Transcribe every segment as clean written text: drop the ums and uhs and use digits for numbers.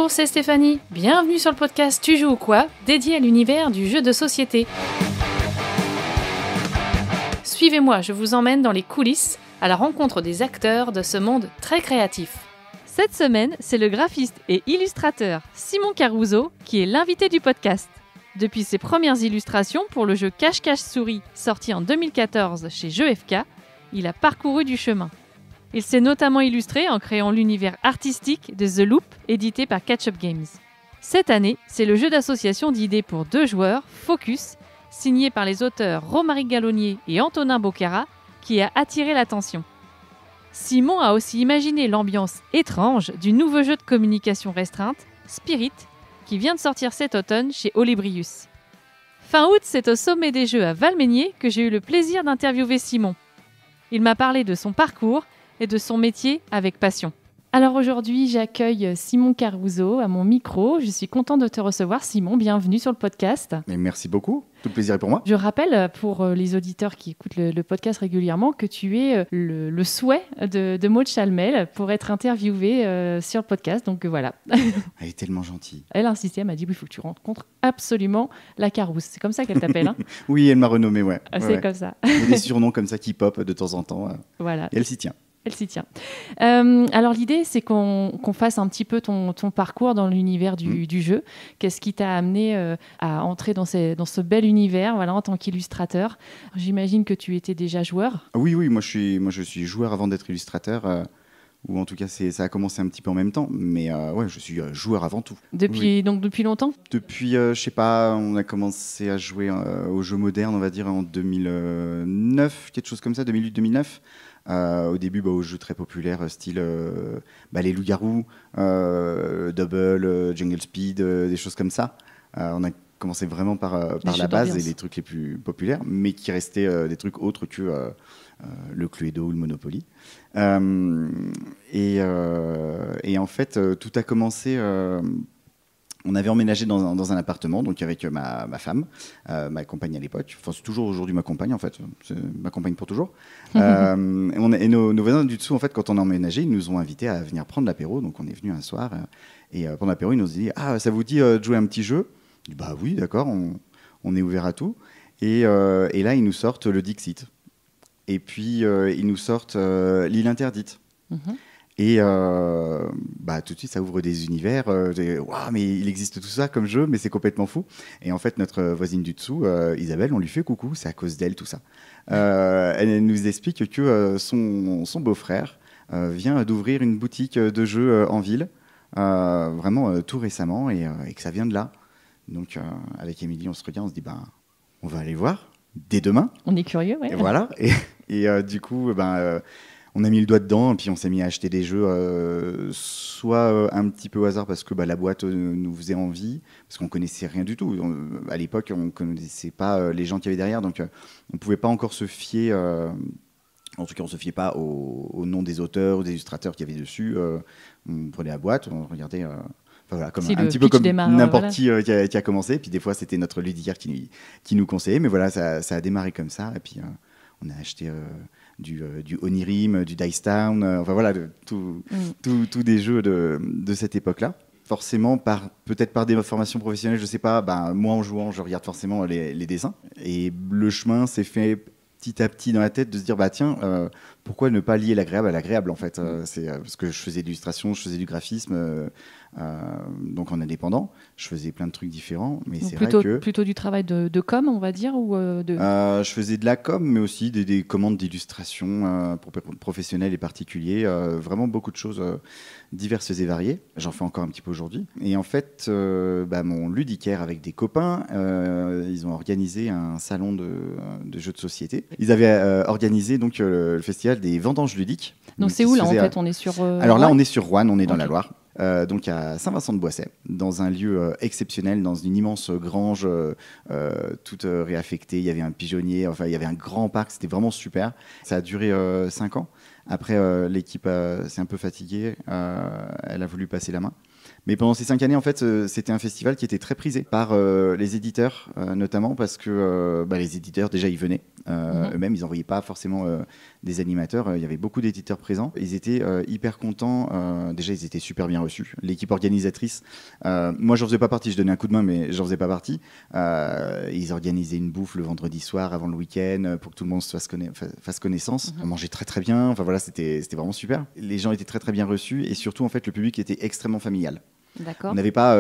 Bonjour, c'est Stéphanie. Bienvenue sur le podcast Tu joues ou quoi, dédié à l'univers du jeu de société. Suivez-moi, je vous emmène dans les coulisses, à la rencontre des acteurs de ce monde très créatif. Cette semaine, c'est le graphiste et illustrateur Simon Caruso qui est l'invité du podcast. Depuis ses premières illustrations pour le jeu Cache-Cache Souris, sorti en 2014 chez Jeux FK, il a parcouru du chemin. Il s'est notamment illustré en créant l'univers artistique de The Loop, édité par Catch Up Games. Cette année, c'est le jeu d'association d'idées pour 2 joueurs, Focus, signé par les auteurs Romary Gallonnier et Antonin Bocara, qui a attiré l'attention. Simon a aussi imaginé l'ambiance étrange du nouveau jeu de communication restreinte, Spirit, qui vient de sortir cet automne chez Olébrius. Fin août, c'est au sommet des jeux à Valmeinier que j'ai eu le plaisir d'interviewer Simon. Il m'a parlé de son parcours et de son métier avec passion. Alors aujourd'hui, j'accueille Simon Caruso à mon micro. Je suis contente de te recevoir, Simon. Bienvenue sur le podcast. Et merci beaucoup. Tout le plaisir est pour moi. Je rappelle pour les auditeurs qui écoutent le podcast régulièrement que tu es le souhait de Maud Chalmel pour être interviewée sur le podcast. Donc voilà. Elle est tellement gentille. Elle a insisté, elle m'a dit il faut que tu rencontres absolument la Carousse. C'est comme ça qu'elle t'appelle. Hein. Oui, elle m'a renommé, ouais. C'est comme ça. Il y a des surnoms comme ça qui pop de temps en temps. Voilà. Et elle s'y tient. Elle s'y tient. Alors l'idée, c'est qu'on fasse un petit peu ton parcours dans l'univers du jeu. Qu'est-ce qui t'a amené à entrer dans ce bel univers, voilà, en tant qu'illustrateur? J'imagine que tu étais déjà joueur. Oui, moi je suis joueur avant d'être illustrateur. Ou en tout cas, ça a commencé un petit peu en même temps. Mais ouais, je suis joueur avant tout. Depuis longtemps? Depuis, je sais pas, on a commencé à jouer aux jeux modernes, on va dire, en 2009, quelque chose comme ça, 2008-2009. Au début, aux jeux très populaires, style les loups-garous, Double, Jungle Speed, des choses comme ça. On a commencé vraiment par la base et les trucs les plus populaires, mais qui restaient des trucs autres que le Cluedo ou le Monopoly. Et en fait, tout a commencé... on avait emménagé dans un appartement, donc avec ma femme, ma compagne à l'époque. Enfin, c'est toujours aujourd'hui ma compagne, en fait. C'est ma compagne pour toujours. Et nos voisins du dessous, en fait, quand on a emménagé, ils nous ont invités à venir prendre l'apéro. Donc, on est venu un soir. Et pendant l'apéro, ils nous ont dit « Ah, ça vous dit de jouer à un petit jeu ?» Je dis « Bah oui, d'accord, on est ouvert à tout. » Et là, ils nous sortent le Dixit. Et puis, ils nous sortent l'île interdite. Et tout de suite, ça ouvre des univers. Waouh, mais il existe tout ça comme jeu, mais c'est complètement fou. Et en fait, notre voisine du dessous, Isabelle, on lui fait coucou, c'est à cause d'elle tout ça. Elle nous explique que son beau-frère vient d'ouvrir une boutique de jeux en ville, vraiment tout récemment, et que ça vient de là. Donc, avec Émilie, on se regarde, on se dit, on va aller voir dès demain. On est curieux, ouais. Et voilà. Et du coup, on a mis le doigt dedans et puis on s'est mis à acheter des jeux, soit un petit peu au hasard parce que la boîte nous faisait envie, parce qu'on connaissait rien du tout. À l'époque, on connaissait pas les gens qu'il y avait derrière, donc on pouvait pas encore se fier. En tout cas, on se fiait pas au nom des auteurs ou des illustrateurs qu'il y avait dessus. On prenait la boîte, on regardait. Voilà, comme, un petit peu comme n'importe qui a commencé. Et puis des fois, c'était notre ludicaire qui nous conseillait. Mais voilà, ça a démarré comme ça. Et puis on a acheté du Onirim, du Dice Town, enfin voilà, tous des jeux de cette époque-là. Forcément, peut-être par des formations professionnelles, je sais pas, moi en jouant, je regarde forcément les dessins. Et le chemin s'est fait petit à petit dans la tête de se dire, pourquoi ne pas lier l'agréable à l'agréable en fait. C'est parce que je faisais de l'illustration, je faisais du graphisme, donc en indépendant, je faisais plein de trucs différents, mais donc c'est vrai que... Plutôt du travail de com, on va dire, ou je faisais de la com, mais aussi des commandes d'illustration pour professionnels et particuliers, vraiment beaucoup de choses diverses et variées. J'en fais encore un petit peu aujourd'hui. Et en fait, mon ludicaire avec des copains, ils ont organisé un salon de jeux de société. Ils avaient organisé donc le festival des vendanges ludiques. Donc c'est où là en fait? On est sur Alors là, on est sur Roanne, on est dans la Loire. Donc à Saint-Vincent-de-Boisset, dans un lieu exceptionnel, dans une immense grange toute réaffectée. Il y avait un pigeonnier, enfin il y avait un grand parc, c'était vraiment super. Ça a duré 5 ans. Après, l'équipe s'est un peu fatiguée, elle a voulu passer la main. Mais pendant ces 5 années, en fait, c'était un festival qui était très prisé par les éditeurs, notamment parce que les éditeurs, déjà, ils venaient eux-mêmes. Ils n'envoyaient pas forcément des animateurs. Il y avait beaucoup d'éditeurs présents. Ils étaient hyper contents. Déjà, ils étaient super bien reçus. L'équipe organisatrice, moi, j'en faisais pas partie. Je donnais un coup de main, mais j'en faisais pas partie. Ils organisaient une bouffe le vendredi soir avant le week-end pour que tout le monde se fasse connaissance. On mangeait très, très bien. Enfin, voilà, c'était vraiment super. Les gens étaient très, très bien reçus. Et surtout, en fait, le public était extrêmement familial. D'accord. On n'avait pas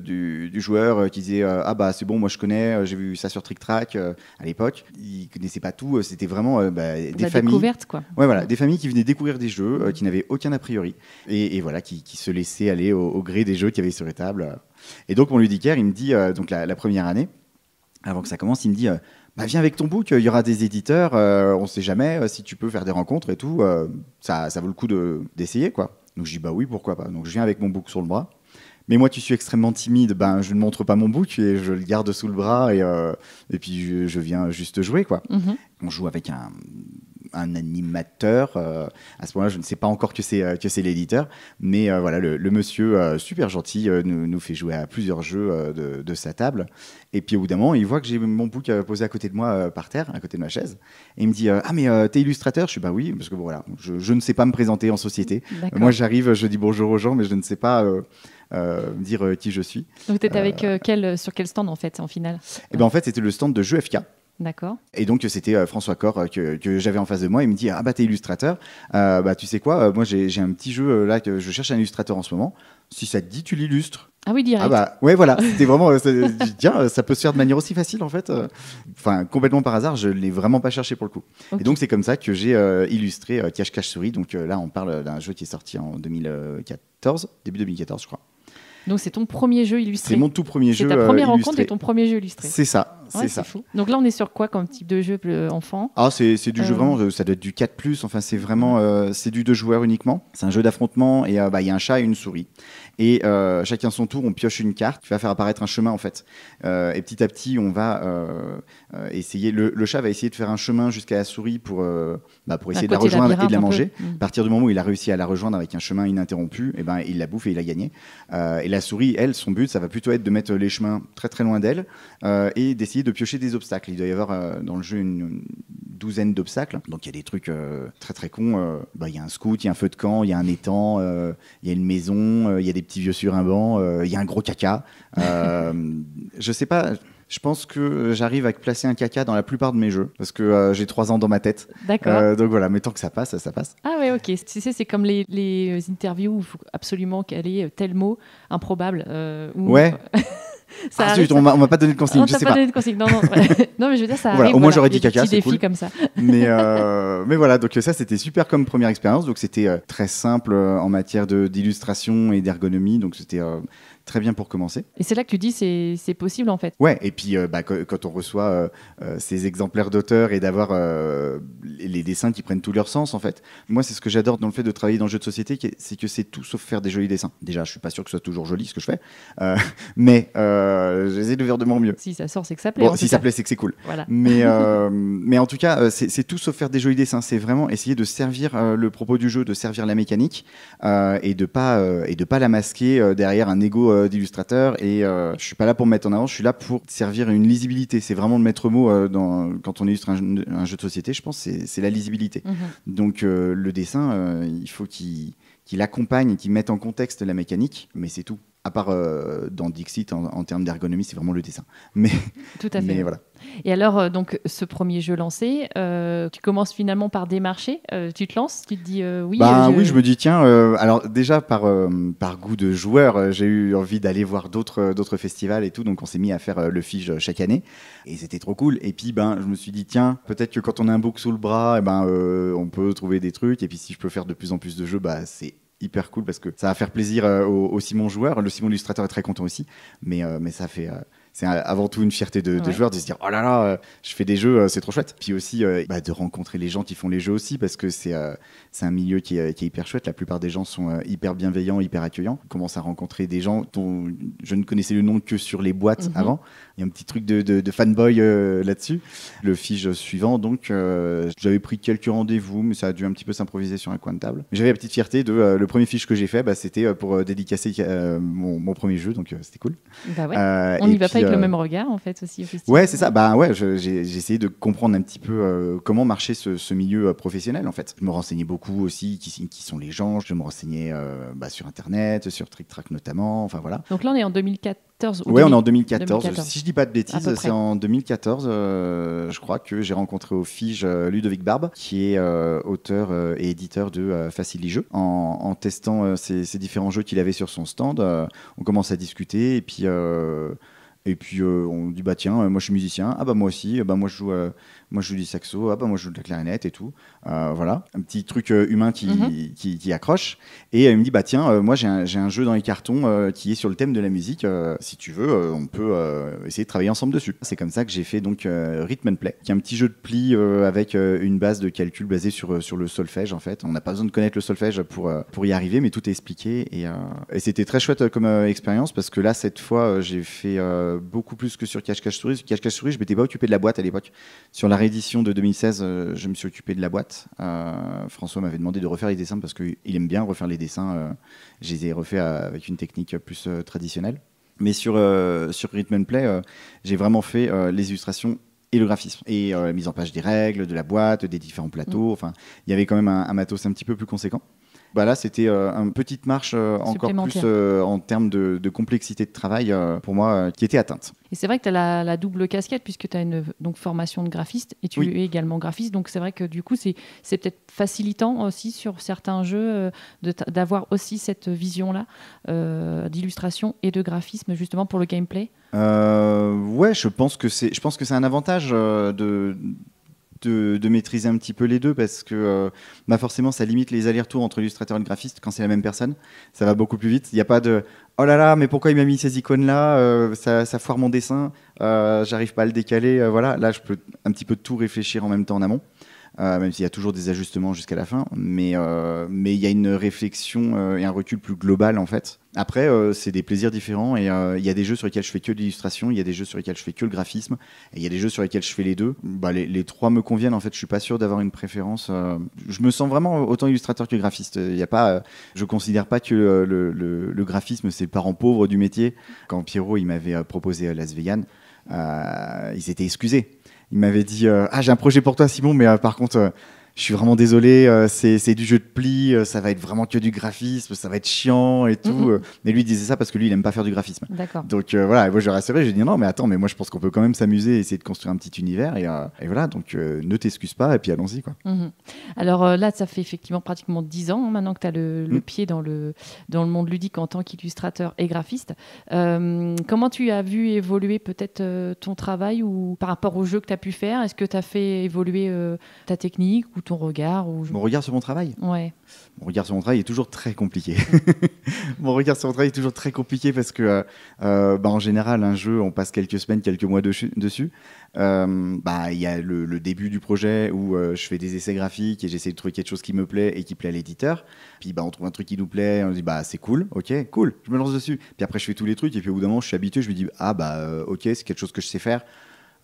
du joueur qui disait ah bah c'est bon, moi je connais, j'ai vu ça sur Trick Track à l'époque. Ils connaissaient pas tout, c'était vraiment des familles. Découverte quoi. Ouais, voilà, des familles qui venaient découvrir des jeux, qui n'avaient aucun a priori et voilà, qui se laissaient aller au gré des jeux qu'il y avait sur les tables. Et donc mon ludicaire, il me dit donc la première année, avant que ça commence, il me dit viens avec ton book, il y aura des éditeurs, on sait jamais si tu peux faire des rencontres et tout, ça vaut le coup d'essayer quoi. Donc je dis bah oui, pourquoi pas. Donc je viens avec mon book sur le bras. Mais moi, tu suis extrêmement timide, je ne montre pas mon book et je le garde sous le bras et puis je viens juste jouer, quoi. On joue avec un animateur. À ce moment-là, je ne sais pas encore que c'est l'éditeur, mais voilà, le monsieur super gentil nous fait jouer à plusieurs jeux de sa table. Et puis au bout d'un moment, il voit que j'ai mon book posé à côté de moi par terre, à côté de ma chaise, et il me dit mais t'es illustrateur? Je suis oui, parce que voilà, je ne sais pas me présenter en société. Moi, j'arrive, je dis bonjour aux gens, mais je ne sais pas dire qui je suis. Donc tu étais avec sur quel stand en fait en finale? En fait, c'était le stand de Jeux FK. D'accord. Et donc c'était François Cor que j'avais en face de moi. Il me dit t'es illustrateur, tu sais quoi, moi j'ai un petit jeu là que je cherche un illustrateur en ce moment. Si ça te dit, tu l'illustres. Ah oui, direct. Ouais, voilà, c'était vraiment tiens, ça peut se faire de manière aussi facile en fait. Enfin complètement par hasard, je l'ai vraiment pas cherché pour le coup. Okay. Et donc c'est comme ça que j'ai illustré Cache-Cache Souris. Donc là on parle d'un jeu qui est sorti en 2014, début 2014 je crois. Donc c'est ton premier jeu illustré. C'est mon tout premier jeu. C'est ta première illustré. rencontre et ton premier jeu illustré. C'est ça, c'est ça. Fou. Donc là on est sur quoi comme type de jeu enfant? C'est du jeu vraiment, ça doit être du 4+, enfin c'est vraiment, c'est du 2 joueurs uniquement. C'est un jeu d'affrontement et il y a un chat et une souris. Et chacun son tour, on pioche une carte qui va faire apparaître un chemin en fait. Et petit à petit, on va essayer. Le chat va essayer de faire un chemin jusqu'à la souris pour essayer de la rejoindre et de la manger. À partir du moment où il a réussi à la rejoindre avec un chemin ininterrompu, il la bouffe et il a gagné. Et la souris, elle, son but, ça va plutôt être de mettre les chemins très très loin d'elle et d'essayer de piocher des obstacles. Il doit y avoir dans le jeu une douzaine d'obstacles. Donc il y a des trucs très très cons. Il y a un scout, il y a un feu de camp, il y a un étang, il y a une maison, il y a des petits vieux sur un banc, il y a un gros caca. Je sais pas. Je pense que j'arrive à placer un caca dans la plupart de mes jeux parce que j'ai 3 ans dans ma tête. D'accord. Donc voilà, mais tant que ça passe, ça passe. Ah ouais, ok. Tu sais, c'est comme les interviews où il faut absolument caler tel mot improbable. Ouais. On m'a pas donné de consigne, je sais pas. Donné de consigne. Non, non, mais je veux dire, ça arrive. Au moins j'aurais dit caca, c'est cool. Comme ça. Mais voilà, donc ça c'était super comme première expérience. Donc c'était très simple en matière d'illustration et d'ergonomie. Donc c'était très bien pour commencer. Et c'est là que tu dis c'est possible en fait. Ouais, et puis quand on reçoit ces exemplaires d'auteurs et d'avoir les dessins qui prennent tout leur sens en fait. Moi c'est ce que j'adore dans le fait de travailler dans le jeu de société, c'est que c'est tout sauf faire des jolis dessins. Déjà je suis pas sûr que ce soit toujours joli ce que je fais, mais j'essaie de faire de mon mieux. Si ça sort c'est que ça plaît. Bon, si ça plaît c'est que c'est cool. Voilà. Mais en tout cas c'est tout sauf faire des jolis dessins. C'est vraiment essayer de servir le propos du jeu, de servir la mécanique et de pas la masquer derrière un ego d'illustrateur. Et je suis pas là pour me mettre en avant, je suis là pour servir une lisibilité. C'est vraiment le maître mot quand on illustre un jeu de société, je pense, c'est la lisibilité. Donc le dessin, il faut qu'il accompagne et qu'il mette en contexte la mécanique, mais c'est tout. À part dans Dixit, en termes d'ergonomie, c'est vraiment le dessin. Mais, tout à fait. Mais voilà. Et alors, donc, ce premier jeu lancé, tu commences finalement par démarcher, tu te lances, tu te dis oui. Oui, je me dis tiens. Alors déjà par goût de joueur, j'ai eu envie d'aller voir d'autres festivals et tout, donc on s'est mis à faire le Fige chaque année et c'était trop cool. Et puis je me suis dit tiens, peut-être que quand on a un book sous le bras, on peut trouver des trucs. Et puis si je peux faire de plus en plus de jeux, c'est hyper cool parce que ça va faire plaisir au Simon joueur. Le Simon illustrateur est très content aussi, mais ça fait c'est avant tout une fierté de joueur de se dire oh là là, je fais des jeux, c'est trop chouette. Puis aussi de rencontrer les gens qui font les jeux aussi, parce que c'est un milieu qui est hyper chouette. La plupart des gens sont hyper bienveillants, hyper accueillants. On commence à rencontrer des gens dont je ne connaissais le nom que sur les boîtes avant. Il y a un petit truc de fanboy là-dessus. Le fige suivant, donc j'avais pris quelques rendez-vous, mais ça a dû un petit peu s'improviser sur un coin de table. J'avais la petite fierté de le premier fige que j'ai fait, c'était pour dédicacer mon premier jeu, donc c'était cool. Bah ouais. On n'y va pas avec le même regard en fait aussi au festival. Ouais, c'est ça. Bah ouais, j'ai essayé de comprendre un petit peu comment marchait ce milieu professionnel en fait. Je me renseignais beaucoup aussi qui sont les gens. Je me renseignais sur internet, sur Trick Track notamment. Enfin voilà. Donc là on est en 2014. Ouais, on est en 2014. Si je dis pas de bêtises, c'est en 2014. Je crois que j'ai rencontré au Fige Ludovic Barbe, qui est auteur et éditeur de Facili Jeux. En testant ces différents jeux qu'il avait sur son stand, on commence à discuter et puis on dit bah tiens, moi je suis musicien, ah bah moi aussi, bah moi je joue du saxo, ah bah moi je joue de la clarinette et tout. Voilà, un petit truc humain qui accroche. Et il me dit bah tiens, moi j'ai un jeu dans les cartons qui est sur le thème de la musique. Si tu veux, on peut essayer de travailler ensemble dessus. C'est comme ça que j'ai fait donc Rhythm and Play, qui est un petit jeu de pli avec une base de calcul basée sur le solfège en fait. On n'a pas besoin de connaître le solfège pour y arriver, mais tout est expliqué et c'était très chouette comme expérience, parce que là cette fois j'ai fait beaucoup plus que sur Cache-Cache-Souris. Cache-Cache-Souris, je m'étais pas occupé de la boîte à l'époque. Sur la réédition de 2016, je me suis occupé de la boîte. François m'avait demandé de refaire les dessins parce qu'il aime bien refaire les dessins. Je les ai refaits avec une technique plus traditionnelle. Mais sur Rhythm and Play, j'ai vraiment fait les illustrations et le graphisme. Et la mise en page des règles, de la boîte, des différents plateaux. Enfin, il y avait quand même un matos un petit peu plus conséquent. Bah là, c'était une petite marche encore plus en termes de complexité de travail pour moi qui était atteinte. Et c'est vrai que tu as la double casquette, puisque tu as une formation de graphiste et tu es également graphiste. Donc c'est vrai que du coup, c'est peut-être facilitant aussi sur certains jeux d'avoir aussi cette vision-là d'illustration et de graphisme justement pour le gameplay. Ouais, je pense que c'est un avantage de maîtriser un petit peu les deux, parce que forcément ça limite les allers-retours entre illustrateur et graphiste quand c'est la même personne. Ça va beaucoup plus vite. Il n'y a pas de oh là là, mais pourquoi il m'a mis ces icônes là, ça foire mon dessin, j'arrive pas à le décaler. Voilà, là je peux un petit peu tout réfléchir en même temps en amont. Même s'il y a toujours des ajustements jusqu'à la fin, mais il y a une réflexion et un recul plus global en fait. Après, c'est des plaisirs différents, et il y a des jeux sur lesquels je fais que de l'illustration, il y a des jeux sur lesquels je fais que le graphisme, et il y a des jeux sur lesquels je fais les deux. Les trois me conviennent en fait. Je suis pas sûr d'avoir une préférence. Je me sens vraiment autant illustrateur que graphiste. Il y a pas, je considère pas que le graphisme c'est le parent pauvre du métier. Quand Pierrot il m'avait proposé Las Vegas, il s'était excusé. Il m'avait dit j'ai un projet pour toi Simon, mais par contre je suis vraiment désolé, c'est du jeu de pli, ça va être vraiment que du graphisme, ça va être chiant et tout. Mais lui il disait ça parce que lui il aime pas faire du graphisme. D'accord. Donc voilà, moi je rassuré, j'ai dit non mais attends, mais moi je pense qu'on peut quand même s'amuser et essayer de construire un petit univers, et voilà, donc ne t'excuse pas et puis allons-y quoi. Alors là ça fait effectivement pratiquement 10 ans maintenant que tu as le pied dans le monde ludique en tant qu'illustrateur et graphiste. Comment tu as vu évoluer peut-être ton travail ou par rapport aux jeux que tu as pu faire? Est-ce que tu as fait évoluer ta technique ou ton regard Mon regard sur mon travail? Ouais. Mon regard sur mon travail est toujours très compliqué. Mon regard sur mon travail est toujours très compliqué parce que, en général, un jeu, on passe quelques semaines, quelques mois dessus. Il y a le début du projet où je fais des essais graphiques et j'essaie de trouver quelque chose qui me plaît et qui plaît à l'éditeur. Puis on trouve un truc qui nous plaît, on se dit c'est cool, ok, cool, je me lance dessus. Puis après, je fais tous les trucs et puis au bout d'un moment, je suis habitué, je me dis ok, c'est quelque chose que je sais faire.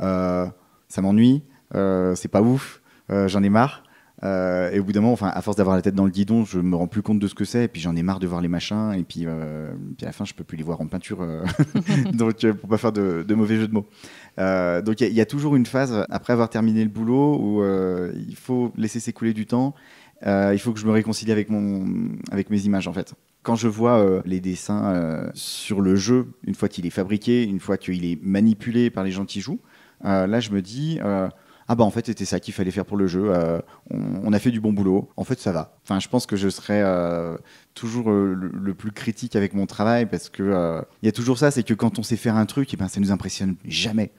Ça m'ennuie, c'est pas ouf, j'en ai marre. Et au bout d'un moment, à force d'avoir la tête dans le guidon, je me rends plus compte de ce que c'est, et puis j'en ai marre de voir les machins, et puis à la fin je peux plus les voir en peinture donc pour pas faire de mauvais jeux de mots. Donc il y a toujours une phase après avoir terminé le boulot où il faut laisser s'écouler du temps. Il faut que je me réconcilie avec mes images en fait. Quand je vois les dessins sur le jeu, une fois qu'il est fabriqué, une fois qu'il est manipulé par les gens qui jouent, là je me dis en fait c'était ça qu'il fallait faire pour le jeu, on a fait du bon boulot, en fait ça va. Je pense que je serai toujours le plus critique avec mon travail, parce que il y a toujours ça, c'est que quand on sait faire un truc, ça nous impressionne jamais.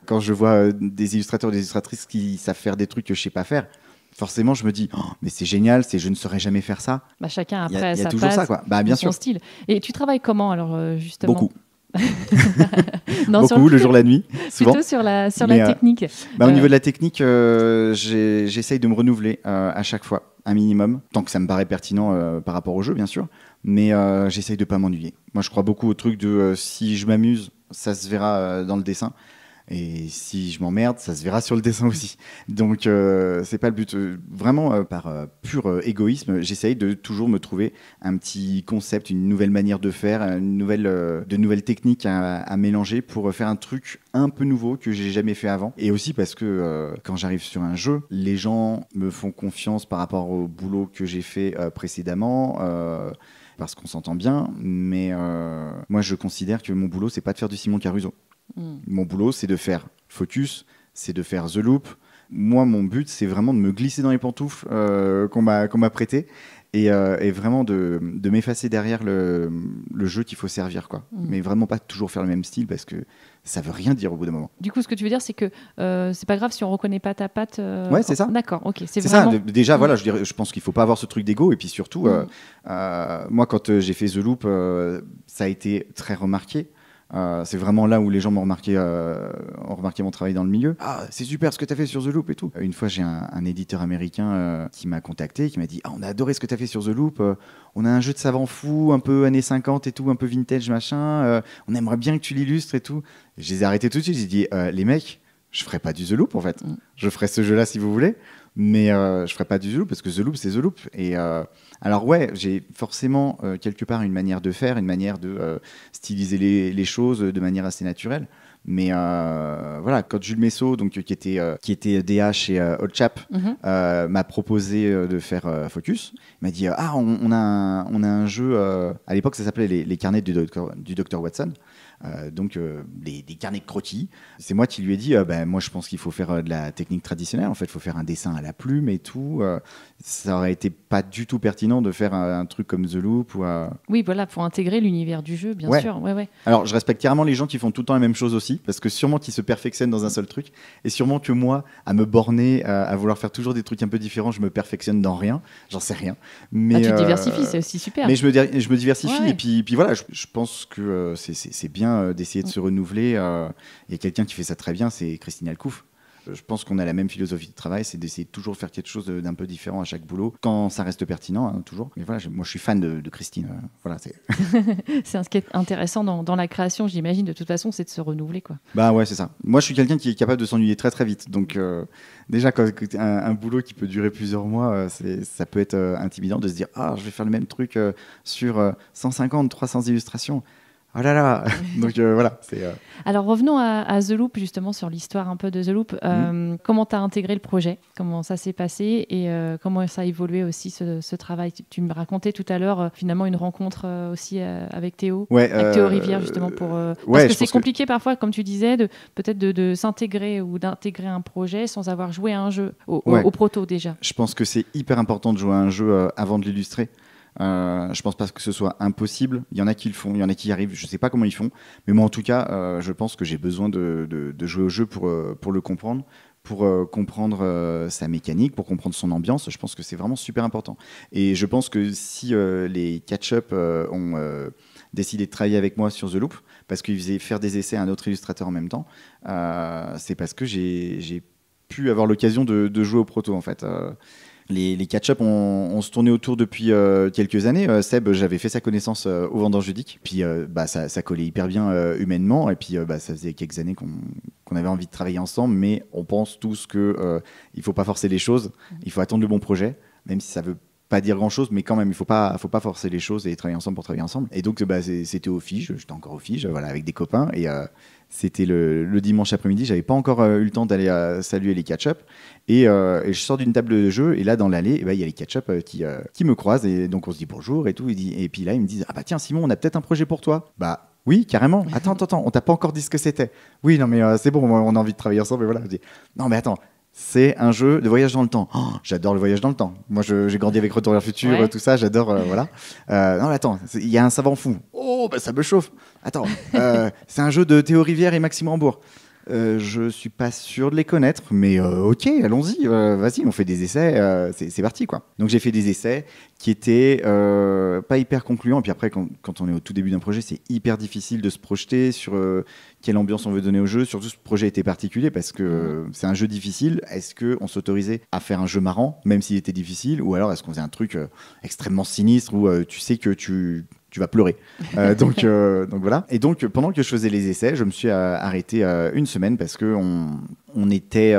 Quand je vois des illustrateurs ou des illustratrices qui savent faire des trucs que je sais pas faire, forcément je me dis mais c'est génial, je ne saurais jamais faire ça. Chacun après il y a sa toujours patte, ça quoi. Bien sûr. Son style. Et tu travailles comment alors justement? Beaucoup. Non, Beaucoup, le jour, la nuit, souvent. Plutôt sur la Mais, technique. Au niveau de la technique, j'essaye de me renouveler à chaque fois, un minimum, tant que ça me paraît pertinent par rapport au jeu, bien sûr. Mais j'essaye de ne pas m'ennuyer. Moi, je crois beaucoup au truc de si je m'amuse, ça se verra dans le dessin. Et si je m'emmerde, ça se verra sur le dessin aussi. Donc, c'est pas le but. Vraiment, par pur égoïsme, j'essaye de toujours me trouver un petit concept, une nouvelle manière de faire, de nouvelles techniques à mélanger pour faire un truc un peu nouveau que j'ai jamais fait avant. Et aussi parce que quand j'arrive sur un jeu, les gens me font confiance par rapport au boulot que j'ai fait précédemment. Parce qu'on s'entend bien, mais moi je considère que mon boulot, c'est pas de faire du Simon Caruso. Mon boulot, c'est de faire Focus, c'est de faire The Loop. Moi, mon but, c'est vraiment de me glisser dans les pantoufles qu'on m'a prêtées et vraiment de m'effacer derrière le jeu qu'il faut servir, quoi. Mais vraiment pas toujours faire le même style parce que ça veut rien dire au bout d'un moment. Du coup, ce que tu veux dire, c'est que c'est pas grave si on reconnaît pas ta patte. Ouais, c'est ça. D'accord, ok. C'est vraiment... ça. Déjà, voilà, je pense qu'il faut pas avoir ce truc d'ego. Et puis surtout, moi, quand j'ai fait The Loop, ça a été très remarqué. C'est vraiment là où les gens m'ont remarqué, ont remarqué mon travail dans le milieu. Ah, c'est super ce que tu as fait sur The Loop et tout. Une fois, j'ai un éditeur américain qui m'a contacté, qui m'a dit on a adoré ce que tu as fait sur The Loop. On a un jeu de savant fou, un peu années 50 et tout, un peu vintage, machin. On aimerait bien que tu l'illustres et tout. Et je les ai arrêtés tout de suite. J'ai dit les mecs, je ferai pas du The Loop en fait. Je ferai ce jeu-là si vous voulez. Mais je ferai pas du The Loop parce que The Loop, c'est The Loop. Et alors ouais, j'ai forcément quelque part une manière de faire, une manière de styliser les choses de manière assez naturelle. Mais voilà, quand Jules Messot, donc, qui était DA chez Old Chap, m'a proposé de faire Focus, il m'a dit on a un jeu, à l'époque ça s'appelait les carnets du Dr Watson. Donc des carnets de croquis. C'est moi qui lui ai dit moi je pense qu'il faut faire de la technique traditionnelle, en fait il faut faire un dessin à la plume et tout. Ça aurait été pas du tout pertinent de faire un truc comme The Loop Oui, voilà, pour intégrer l'univers du jeu, bien sûr. Ouais. Alors je respecte carrément les gens qui font tout le temps la même chose aussi, parce que sûrement qu'ils se perfectionnent dans un seul truc, et sûrement que moi, à me borner, à vouloir faire toujours des trucs un peu différents, je me perfectionne dans rien, j'en sais rien. Mais tu te diversifies, c'est aussi super. Mais je me diversifie, et puis voilà, je pense que c'est bien d'essayer de se renouveler. Il y a quelqu'un qui fait ça très bien, c'est Christine Alcouf. Je pense qu'on a la même philosophie de travail, c'est d'essayer de toujours faire quelque chose d'un peu différent à chaque boulot, quand ça reste pertinent, hein, toujours. Mais voilà, moi je suis fan de Christine. Voilà, c'est ce qui est intéressant dans la création, j'imagine, de toute façon, c'est de se renouveler, quoi. Bah ouais, c'est ça. Moi je suis quelqu'un qui est capable de s'ennuyer très très vite. Donc déjà, quand un boulot qui peut durer plusieurs mois, ça peut être intimidant de se dire je vais faire le même truc sur 150, 300 illustrations. Oh là là. Donc voilà. Alors revenons à The Loop, justement, sur l'histoire un peu de The Loop. Comment tu as intégré le projet? Comment ça s'est passé? Et comment ça a évolué aussi, ce travail? Tu me racontais tout à l'heure, finalement, une rencontre aussi avec Théo, avec Théo Rivière, justement, parce que c'est compliqué parfois, comme tu disais, peut-être de s'intégrer ou d'intégrer un projet sans avoir joué à un jeu, au proto déjà. Je pense que c'est hyper important de jouer à un jeu avant de l'illustrer. Je pense pas que ce soit impossible. Il y en a qui le font, il y en a qui y arrivent. Je sais pas comment ils font, mais moi en tout cas, je pense que j'ai besoin de jouer au jeu pour le comprendre, pour comprendre sa mécanique, pour comprendre son ambiance. Je pense que c'est vraiment super important. Et je pense que si les catch-up ont décidé de travailler avec moi sur The Loop, parce qu'ils faisaient faire des essais à un autre illustrateur en même temps, c'est parce que j'ai pu avoir l'occasion de jouer au proto en fait. Les catch-up on se tournait autour depuis quelques années. Seb, j'avais fait sa connaissance au Vendanges Ludiques. Puis ça collait hyper bien humainement. Et puis ça faisait quelques années qu'on avait envie de travailler ensemble. Mais on pense tous qu'il ne faut pas forcer les choses. Il faut attendre le bon projet, même si ça veut pas dire grand-chose. Mais quand même, il faut pas forcer les choses et travailler ensemble pour travailler ensemble. Et donc c'était au Fige. J'étais encore au Fige, voilà, avec des copains. Et c'était le dimanche après-midi. J'avais pas encore eu le temps d'aller saluer les catch-up. Et je sors d'une table de jeu et là dans l'allée il y a les catch-up qui me croisent et donc on se dit bonjour et tout et puis là ils me disent tiens Simon, on a peut-être un projet pour toi. Oui, carrément. Attends, on t'a pas encore dit ce que c'était. Oui, non mais c'est bon, on a envie de travailler ensemble et voilà. Je dis non mais attends, c'est un jeu de voyage dans le temps. J'adore le voyage dans le temps. Moi j'ai grandi avec Retour vers le futur, tout ça, j'adore voilà. Non mais attends, il y a un savant fou. Ça me chauffe. Attends, c'est un jeu de Théo Rivière et Maxime Rambourg. Je suis pas sûr de les connaître, mais ok, allons-y, vas-y, on fait des essais, c'est parti quoi. Donc j'ai fait des essais qui étaient pas hyper concluants, et puis après quand on est au tout début d'un projet, c'est hyper difficile de se projeter sur quelle ambiance on veut donner au jeu, surtout ce projet était particulier parce que c'est un jeu difficile. Est-ce qu'on s'autorisait à faire un jeu marrant, même s'il était difficile, ou alors est-ce qu'on faisait un truc extrêmement sinistre où tu sais que tu vas pleurer. Donc voilà. Et donc, pendant que je faisais les essais, je me suis arrêté une semaine parce qu'on était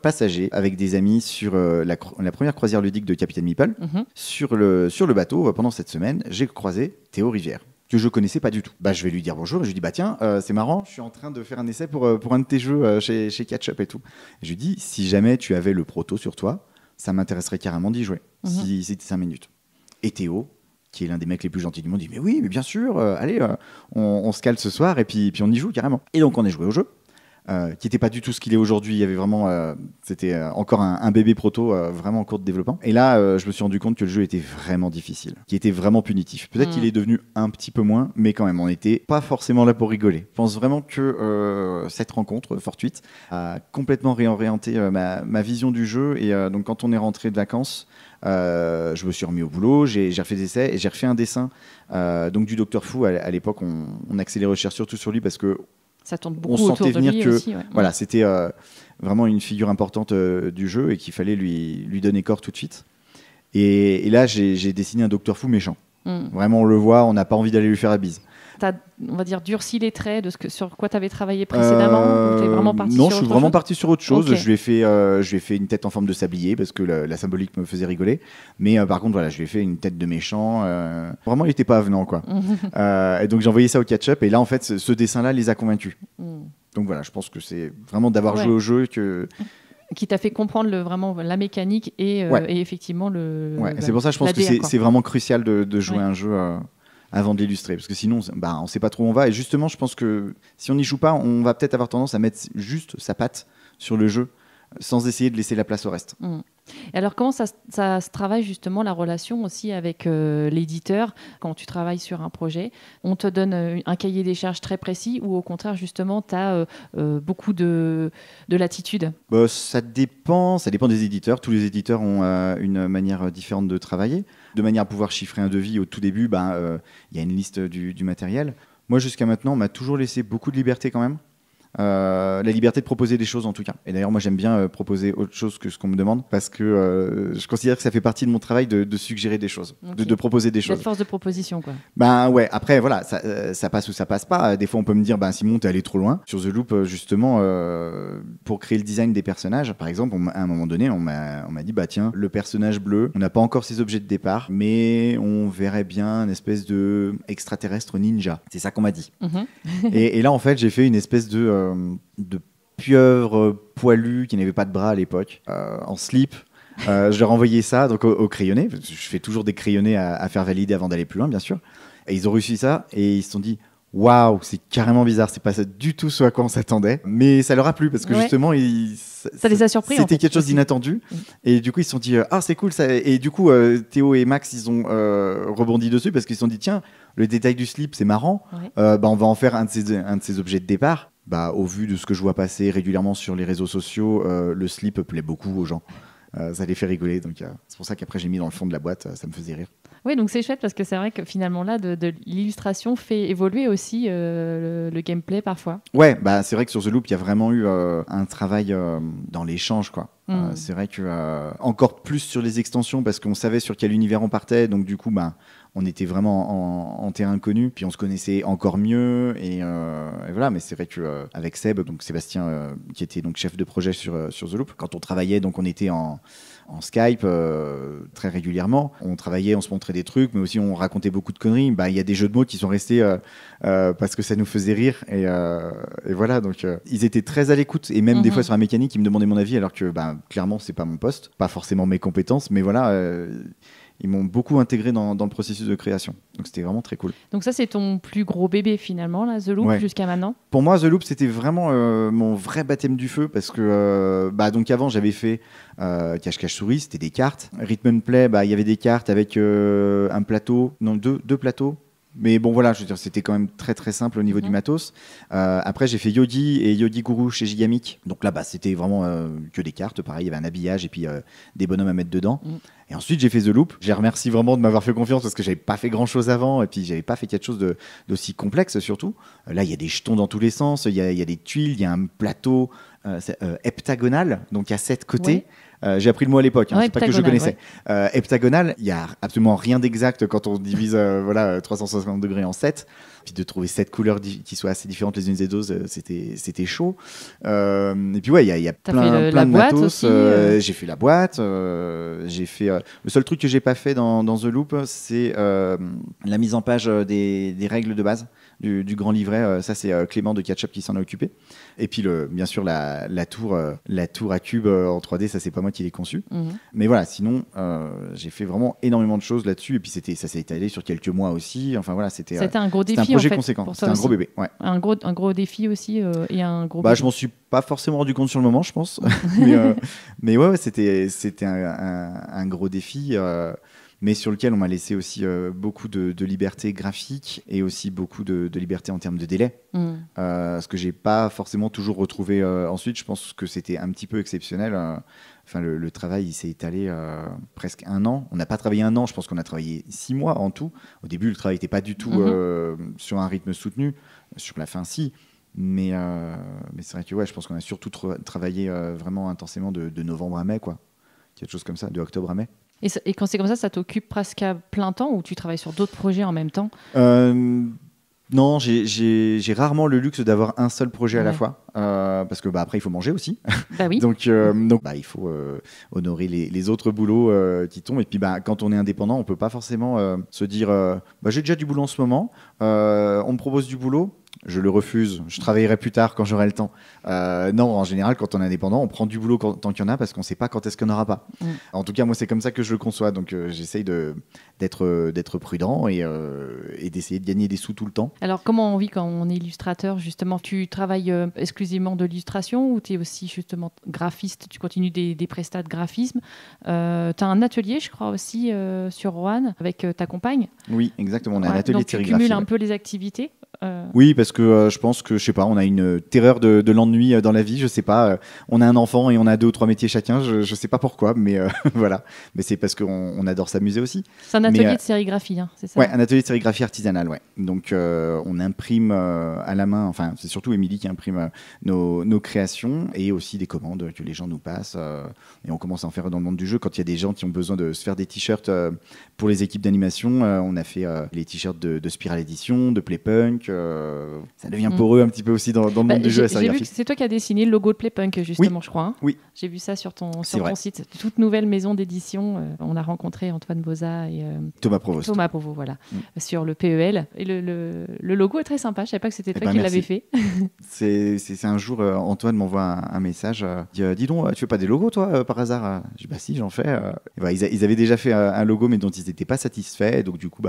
passagers avec des amis sur la première croisière ludique de Capitaine Meeple. Sur le bateau, pendant cette semaine, j'ai croisé Théo Rivière, que je connaissais pas du tout. Je vais lui dire bonjour et je lui dis tiens, c'est marrant, je suis en train de faire un essai pour un de tes jeux chez Catch-Up et tout. Et je lui dis si jamais tu avais le proto sur toi, ça m'intéresserait carrément d'y jouer, si c'était 5 minutes. Et Théo, qui est l'un des mecs les plus gentils du monde, dit mais oui, mais bien sûr, allez, on se cale ce soir et puis on y joue carrément. Et donc on a joué au jeu, qui n'était pas du tout ce qu'il est aujourd'hui. Il y avait vraiment, c'était encore un bébé proto vraiment en cours de développement. Et là, je me suis rendu compte que le jeu était vraiment difficile, qui était vraiment punitif. Peut-être qu'il est devenu un petit peu moins, mais quand même, on n'était pas forcément là pour rigoler. Je pense vraiment que cette rencontre fortuite a complètement réorienté ma vision du jeu. Et donc quand on est rentré de vacances, je me suis remis au boulot, j'ai refait des essais et j'ai refait un dessin donc du Docteur Fou. À l'époque, on axait les recherches surtout sur lui parce que ça tourne beaucoup on sentait autour de venir lui que aussi, ouais. voilà, c'était vraiment une figure importante du jeu et qu'il fallait lui donner corps tout de suite. Et là, j'ai dessiné un Docteur Fou méchant. Vraiment, on le voit, on n'a pas envie d'aller lui faire la bise. T'as, on va dire, durci les traits de sur quoi tu avais travaillé précédemment ou t'es vraiment parti non, sur je suis autre vraiment chose parti sur autre chose. Okay. Je lui ai fait une tête en forme de sablier parce que la symbolique me faisait rigoler. Mais par contre, voilà, je lui ai fait une tête de méchant. Vraiment, il n'était pas avenant, quoi. Et donc, j'ai envoyé ça au Catch-Up. Et là, en fait, ce dessin-là les a convaincus. Donc voilà, je pense que c'est vraiment d'avoir joué au jeu que... qui t'a fait comprendre vraiment la mécanique et effectivement le... c'est pour ça que je pense que c'est vraiment crucial de jouer un jeu... avant de l'illustrer, parce que sinon on sait pas trop où on va, et justement je pense que si on n'y joue pas, on va peut-être avoir tendance à mettre juste sa patte sur le jeu sans essayer de laisser la place au reste. Et alors comment ça se travaille justement la relation aussi avec l'éditeur quand tu travailles sur un projet? On te donne un cahier des charges très précis ou au contraire justement tu as beaucoup de latitude? Ça dépend des éditeurs. Tous les éditeurs ont une manière différente de travailler, de manière à pouvoir chiffrer un devis. Au tout début, y a une liste du matériel. Moi jusqu'à maintenant on m'a toujours laissé beaucoup de liberté quand même. La liberté de proposer des choses en tout cas. Et d'ailleurs moi j'aime bien proposer autre chose que ce qu'on me demande parce que je considère que ça fait partie de mon travail de suggérer des choses, de proposer des choses. Cette force de proposition quoi. Ouais, après voilà, ça passe ou ça passe pas. Des fois on peut me dire Simon t'es allé trop loin. Sur The Loop justement pour créer le design des personnages par exemple, à un moment donné on m'a dit tiens le personnage bleu, on n'a pas encore ses objets de départ mais on verrait bien une espèce de extraterrestre ninja. C'est ça qu'on m'a dit. Et là en fait j'ai fait une espèce de pieuvre poilu qui n'avait pas de bras à l'époque, en slip. Je leur ai envoyé ça donc au crayonné. Je fais toujours des crayonnés à faire valider avant d'aller plus loin, bien sûr. Et ils ont réussi ça et ils se sont dit waouh, c'est carrément bizarre, c'est pas ça du tout ce à quoi on s'attendait. Mais ça leur a plu parce que justement, ça les a surpris. C'était quelque chose d'inattendu. Et du coup, ils se sont dit c'est cool ça. Et du coup, Théo et Max, ils ont rebondi dessus parce qu'ils se sont dit tiens, le détail du slip, c'est marrant. On va en faire un de ces objets de départ. Au vu de ce que je vois passer régulièrement sur les réseaux sociaux, le slip plaît beaucoup aux gens. Ça les fait rigoler. Donc, c'est pour ça qu'après, j'ai mis dans le fond de la boîte. Ça me faisait rire. Oui, donc c'est chouette parce que c'est vrai que finalement, là, de l'illustration fait évoluer aussi le gameplay parfois. Ouais, c'est vrai que sur The Loop, il y a vraiment eu un travail dans l'échange, quoi. C'est vrai que encore plus sur les extensions parce qu'on savait sur quel univers on partait. Donc, du coup, on était vraiment en terrain connu, puis on se connaissait encore mieux et voilà. Mais c'est vrai que avec Seb, donc Sébastien, qui était donc chef de projet sur The Loop, quand on travaillait, donc on était en Skype très régulièrement. On travaillait, on se montrait des trucs, mais aussi on racontait beaucoup de conneries. Il y a des jeux de mots qui sont restés parce que ça nous faisait rire et voilà. Donc ils étaient très à l'écoute et même des fois sur la mécanique, ils me demandaient mon avis alors que clairement c'est pas mon poste, pas forcément mes compétences, mais voilà. Ils m'ont beaucoup intégré dans le processus de création. Donc, c'était vraiment très cool. Donc ça, c'est ton plus gros bébé, finalement, là, The Loop, jusqu'à maintenant? Pour moi, The Loop, c'était vraiment mon vrai baptême du feu parce que, donc avant, j'avais fait Cache-Cache Souris, c'était des cartes. Rhythm and Play, il y avait des cartes avec un plateau, non, deux plateaux. Mais bon, voilà, je veux dire, c'était quand même très très simple au niveau du matos. Après, j'ai fait Yodi et Yodi Guru chez Gigamic. Donc là, c'était vraiment que des cartes. Pareil, il y avait un habillage et puis des bonhommes à mettre dedans. Et ensuite, j'ai fait The Loop. Je les remercie vraiment de m'avoir fait confiance parce que j'avais pas fait grand chose avant et puis j'avais pas fait quelque chose d'aussi complexe surtout. Là, il y a des jetons dans tous les sens, il y a des tuiles, il y a un plateau heptagonal, donc à 7 côtés. Ouais. J'ai appris le mot à l'époque, c'est pas que je connaissais. Ouais. Heptagonal, il n'y a absolument rien d'exact quand on divise 360 degrés en 7. Puis de trouver 7 couleurs qui soient assez différentes les unes des autres, c'était chaud. Et puis ouais, il y a plein de matos. J'ai fait la boîte. J'ai fait, le seul truc que j'ai pas fait dans The Loop, c'est la mise en page des règles de base du grand livret. Ça, c'est Clément de Catch Up qui s'en a occupé. Et puis, bien sûr, la tour à cubes en 3D, ça, c'est pas moi qui l'ai conçu. Mais voilà, sinon, j'ai fait vraiment énormément de choses là-dessus. Et puis, ça s'est étalé sur quelques mois aussi. Enfin, voilà, c'était un gros défi. C'était un projet conséquent. C'était un gros bébé. Ouais. Un gros défi aussi et un gros je m'en suis pas forcément rendu compte sur le moment, je pense. mais ouais, c'était un gros défi. Mais sur lequel on m'a laissé aussi beaucoup de liberté graphique et aussi beaucoup de liberté en termes de délai. Ce que j'ai pas forcément toujours retrouvé ensuite. Je pense que c'était un petit peu exceptionnel. Enfin, le travail, il s'est étalé presque 1 an. On n'a pas travaillé 1 an, je pense qu'on a travaillé 6 mois en tout. Au début, le travail n'était pas du tout sur un rythme soutenu. Sur la fin, si. Mais c'est vrai que je pense qu'on a surtout travaillé vraiment intensément de novembre à mai, quoi. Quelque chose comme ça, de octobre à mai. Et quand c'est comme ça t'occupe presque à plein temps ou tu travailles sur d'autres projets en même temps ? Non, j'ai rarement le luxe d'avoir un seul projet à la fois, parce que après il faut manger aussi. Bah oui. donc il faut honorer les autres boulots qui tombent. Et puis quand on est indépendant, on peut pas forcément se dire j'ai déjà du boulot en ce moment, on me propose du boulot. Je le refuse, je travaillerai plus tard quand j'aurai le temps. Non, en général, quand on est indépendant, on prend du boulot tant qu'il y en a parce qu'on ne sait pas quand est-ce qu'il n'y en aura pas. En tout cas, moi, c'est comme ça que je le conçois. Donc, j'essaye d'être prudent et d'essayer de gagner des sous tout le temps. Alors, comment on vit quand on est illustrateur, justement ? Tu travailles exclusivement de l'illustration ou tu es aussi justement graphiste ? Tu continues des prestats de graphisme. Tu as un atelier, je crois, aussi sur Roanne avec ta compagne. Oui, exactement. On a un atelier de sérigraphie. Donc, tu cumules un peu les activités. Oui, parce que je pense que, je sais pas, on a une terreur de l'ennui dans la vie, je sais pas, on a un enfant et on a 2 ou 3 métiers chacun, je sais pas pourquoi, mais voilà, mais c'est parce qu'on adore s'amuser aussi. C'est un atelier de sérigraphie, c'est ça ? Ouais, un atelier de sérigraphie artisanale, ouais. Donc on imprime à la main, enfin c'est surtout Émilie qui imprime nos créations et aussi des commandes que les gens nous passent, et on commence à en faire dans le monde du jeu. Quand il y a des gens qui ont besoin de se faire des t-shirts pour les équipes d'animation, on a fait les t-shirts de Spiral Edition, de Playpunk. Ça devient poreux un petit peu aussi dans le monde du jeu à sérigraphie. J'ai vu que c'est toi qui as dessiné le logo de Playpunk, justement, je crois. Oui. J'ai vu ça sur ton site. Toute nouvelle maison d'édition. On a rencontré Antoine Boza et Thomas Provost. Thomas Provost, voilà, sur le PEL. Et le logo est très sympa. Je ne savais pas que c'était toi qui l'avais fait. C'est un jour, Antoine m'envoie un message. Il dit, dis donc, tu fais pas des logos, toi, par hasard ? Je dis, si, j'en fais. Ils avaient déjà fait un logo, mais dont ils n'étaient pas satisfaits. Donc, du coup,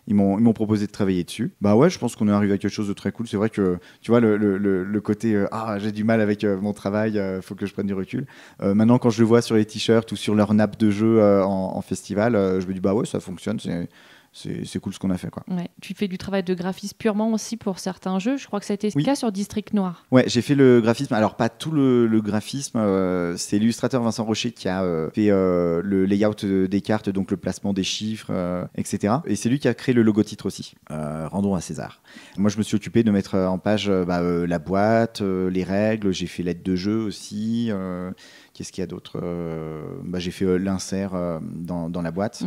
ils m'ont proposé de travailler dessus. Ouais, je pense qu'on est arrivé à quelque chose de très cool. C'est vrai que, tu vois, le côté j'ai du mal avec mon travail, faut que je prenne du recul. Maintenant, quand je le vois sur les t-shirts ou sur leur nappe de jeu en festival, je me dis, ouais, ça fonctionne. C'est cool ce qu'on a fait, quoi. Ouais. Tu fais du travail de graphiste purement aussi pour certains jeux. Je crois que ça a été le cas sur District Noir. Ouais, j'ai fait le graphisme. Alors, pas tout le graphisme. C'est l'illustrateur Vincent Rocher qui a fait le layout des cartes, donc le placement des chiffres, etc. Et c'est lui qui a créé le logo titre aussi. Rendons à César. Moi, je me suis occupé de mettre en page la boîte, les règles. J'ai fait l'aide de jeu aussi. Qu'est-ce qu'il y a d'autre ? J'ai fait l'insert dans la boîte.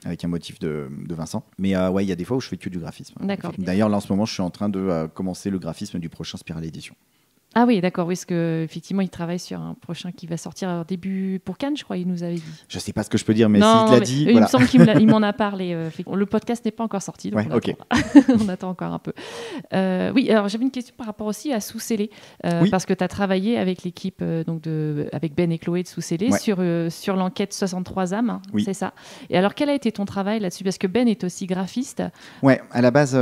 Avec un motif de Vincent. Mais il y a des fois où je fais que du graphisme. D'accord. D'ailleurs, là, en ce moment, je suis en train de commencer le graphisme du prochain Spiral Edition. Ah oui, d'accord, oui, parce qu'effectivement, il travaille sur un prochain qui va sortir début pour Cannes, je crois, il nous avait dit. Je ne sais pas ce que je peux dire, mais s'il te l'a dit... Il me semble qu'il m'en a parlé. Le podcast n'est pas encore sorti, donc on attend encore un peu. Oui, alors j'avais une question par rapport aussi à Sous-Scellé, parce que tu as travaillé avec l'équipe avec Ben et Chloé de Sous-Scellé sur l'enquête 63 âmes, c'est ça. Et alors, quel a été ton travail là-dessus ? Parce que Ben est aussi graphiste. Ouais, à la base,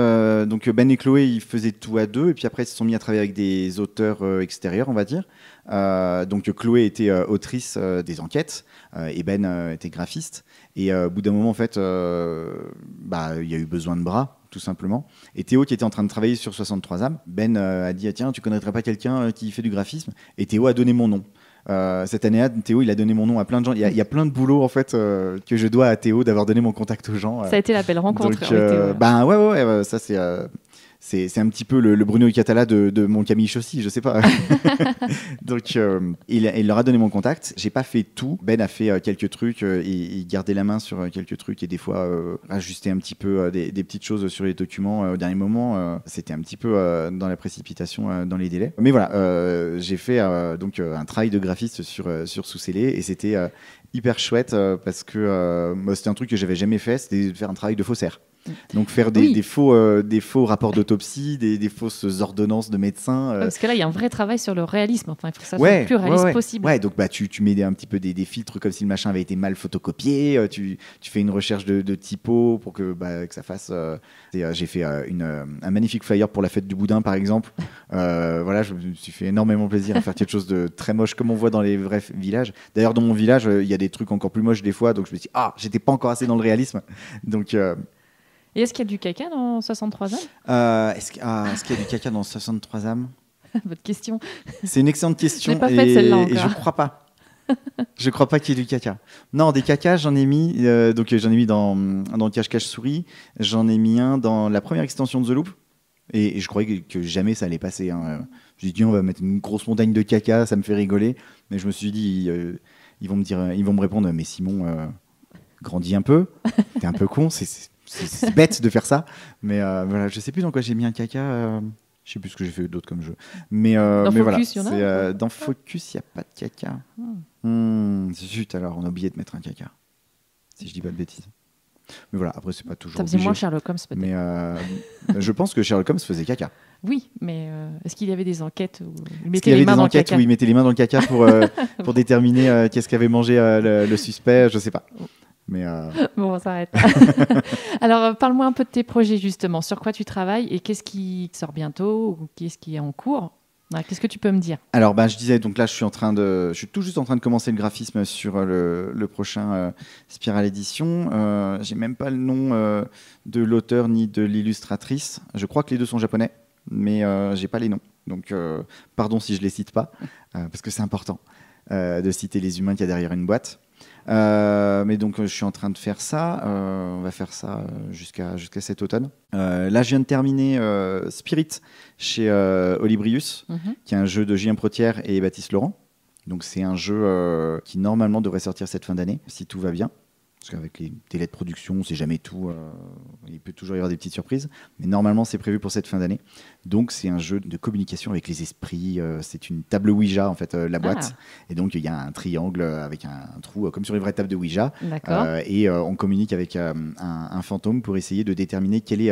donc Ben et Chloé, ils faisaient tout à 2, et puis après, ils se sont mis à travailler avec des auteurs extérieurs, on va dire. Donc Chloé était autrice des enquêtes et Ben était graphiste. Et au bout d'un moment, en fait, il y a eu besoin de bras tout simplement. Et Théo, qui était en train de travailler sur 63 âmes, Ben a dit tiens, tu connaîtrais pas quelqu'un qui fait du graphisme? Et Théo a donné mon nom. Cette année-là, Théo, il a donné mon nom à plein de gens. Il y a plein de boulot en fait que je dois à Théo d'avoir donné mon contact aux gens. Ça a été la belle rencontre. Donc, ouais, ça c'est un petit peu le Bruno Catala de mon Camille Chaussy, je sais pas. Donc il leur a donné mon contact. J'ai pas fait tout. Ben a fait quelques trucs et il gardait la main sur quelques trucs et des fois ajustait un petit peu des petites choses sur les documents au dernier moment. C'était un petit peu dans la précipitation dans les délais. Mais voilà, j'ai fait donc un travail de graphiste sur Sous-Scellé et c'était hyper chouette parce que c'était un truc que j'avais jamais fait, c'était de faire un travail de faussaire. Donc faire des faux rapports d'autopsie, des fausses ordonnances de médecins. Parce que là, il y a un vrai travail sur le réalisme. Enfin, il faut que ça soit le plus réaliste possible. Ouais, donc tu mets un petit peu des filtres comme si le machin avait été mal photocopié. Tu fais une recherche de typo pour que ça fasse. J'ai fait un magnifique flyer pour la fête du boudin, par exemple. Voilà, je me suis fait énormément plaisir à faire quelque chose de très moche comme on voit dans les vrais villages. D'ailleurs, dans mon village, il y a des trucs encore plus moches des fois. Donc je me suis dit, j'étais pas encore assez dans le réalisme. Donc. Et est-ce qu'il y a du caca dans 63 âmes Est-ce qu'il y a du caca dans 63 âmes? Votre question. C'est une excellente question. Je l'ai pas faite celle-là encore. Et je crois pas. Je crois pas qu'il y ait du caca. Non, des cacas, j'en ai mis. Donc j'en ai mis dans Cache-Cache Souris. J'en ai mis un dans la première extension de The Loop. Et je croyais que jamais ça allait passer. Hein. J'ai dit on va mettre une grosse montagne de caca, ça me fait rigoler. Mais je me suis dit ils vont me répondre mais Simon, grandis un peu. T'es un peu con. C'est bête de faire ça, mais voilà, je sais plus dans quoi j'ai mis un caca. Je sais plus ce que j'ai fait d'autre comme jeu. Mais Focus, voilà, dans Focus, il n'y a pas de caca. Zut, alors on a oublié de mettre un caca. Si je dis pas de bêtises. Mais voilà, après c'est pas toujours. Ça faisait moins Sherlock Holmes peut-être. Mais je pense que Sherlock Holmes faisait caca. Oui, mais est-ce qu'il y avait des enquêtes où il mettait les mains dans le caca? Où il mettait les mains dans le caca pour déterminer qu'est-ce qu'avait mangé le suspect, je sais pas. Mais Bon, on s'arrête. Alors, parle-moi un peu de tes projets, justement. Sur quoi tu travailles et qu'est-ce qui sort bientôt ou qu'est-ce qui est en cours? Qu'est-ce que tu peux me dire? Alors, je disais, donc là, je suis tout juste en train de commencer le graphisme sur le prochain Spiral Édition. J'ai même pas le nom de l'auteur ni de l'illustratrice. Je crois que les deux sont japonais, mais j'ai pas les noms. Donc, pardon si je les cite pas, parce que c'est important de citer les humains qu'il y a derrière une boîte. Mais donc je suis en train de faire ça. On va faire ça jusqu'à cet automne. Là, je viens de terminer Spirit chez Olibrius, qui est un jeu de Julien Protière et Baptiste Laurent. Donc c'est un jeu qui normalement devrait sortir cette fin d'année, si tout va bien. Parce qu'avec les délais de production, on ne sait jamais tout. Il peut toujours y avoir des petites surprises. Mais normalement, c'est prévu pour cette fin d'année. Donc, c'est un jeu de communication avec les esprits. C'est une table Ouija, en fait, la boîte. Et donc, il y a un triangle avec un trou, comme sur les vraies tables de Ouija. Et on communique avec un fantôme pour essayer de déterminer quelle est